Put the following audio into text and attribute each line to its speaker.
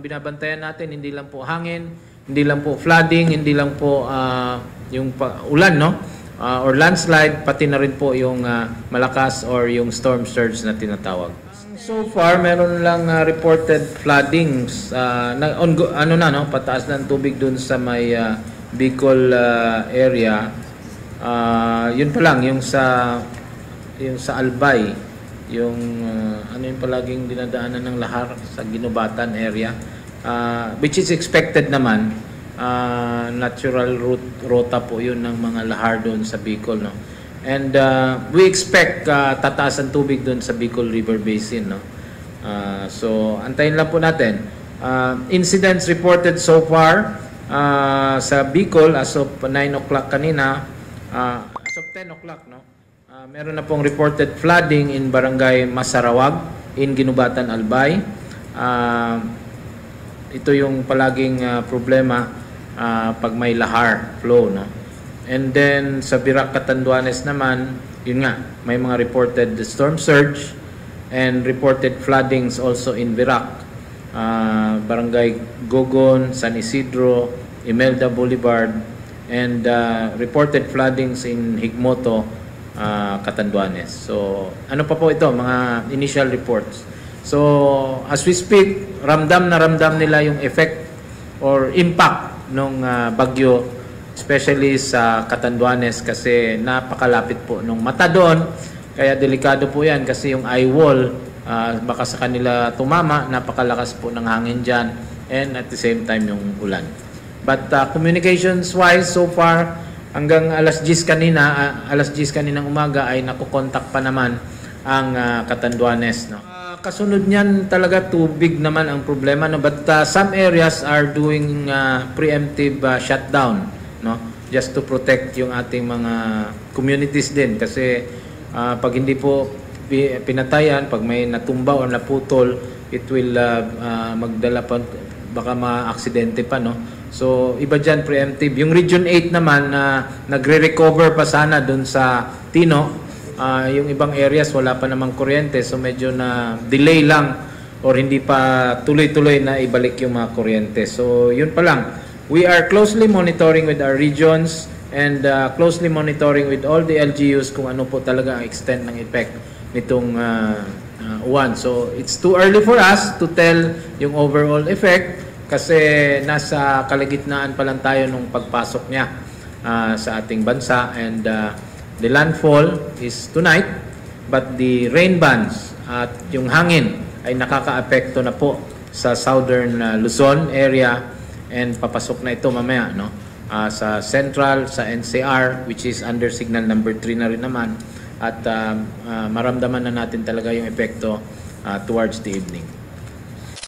Speaker 1: binabantayan natin, hindi lang po hangin, hindi lang po flooding, hindi lang po yung ulan, no? Or landslide, pati na rin po yung malakas or yung storm surge na tinatawag. So far, meron lang reported floodings. Pataas ng tubig dun sa may Bicol area. Yun pa lang, yung sa Albay, yung yung palaging dinadaanan ng lahar sa Ginubatan area, which is expected naman. Natural rota po yun ng mga lahar doon sa Bicol, no? And we expect tataas ang tubig doon sa Bicol River Basin, no? So antayin lang po natin. Incidents reported so far sa Bicol as of 9 o'clock kanina, as of 10 o'clock, no? Meron na pong reported flooding in Barangay Masarawag in Ginubatan, Albay. Ito yung palaging problema pag may lahar flow, no? And then sa Virac, Catanduanes naman, yun nga, may mga reported storm surge and reported floodings also in Virac, Barangay Gogon, San Isidro, Imelda Boulevard, and reported floodings in Higmoto, Catanduanes. So ano pa po ito, mga initial reports. So as we speak, ramdam na ramdam nila yung effect or impact ng bagyo, especially sa Catanduanes, kasi napakalapit po nung mata doon. Kaya delikado po yan kasi yung eye wall, baka sa kanila tumama, napakalakas po ng hangin dyan, and at the same time yung ulan. But communications wise, so far hanggang alas 10 kaninang umaga ay nakokontak pa naman ang Catanduanes, no? Kasunod niyan talaga tubig naman ang problema, no? But some areas are doing preemptive shutdown, no? Just to protect yung ating mga communities din, kasi pag hindi po pinatayan, pag may natumba o naputol, it will magdala pa, baka ma-aksidente pa, no? So iba dyan preemptive. Yung Region 8 naman nagre-recover pa sana dun sa Tino. Yung ibang areas wala pa namang kuryente, so medyo na delay lang or hindi pa tuloy-tuloy na ibalik yung mga kuryente. So yun pa lang. We are closely monitoring with our regions and closely monitoring with all the LGUs kung ano po talaga ang extent ng effect nitong uwan. So it's too early for us to tell yung overall effect kasi nasa kalagitnaan pa lang tayo nung pagpasok niya sa ating bansa, and the landfall is tonight, but the rain bands at yung hangin ay nakaka-apekto na po sa southern Luzon area, and papasok na ito mamaya, no? Sa central, sa NCR, which is under signal number 3 na rin naman, at maramdaman na natin talaga yung epekto towards the evening.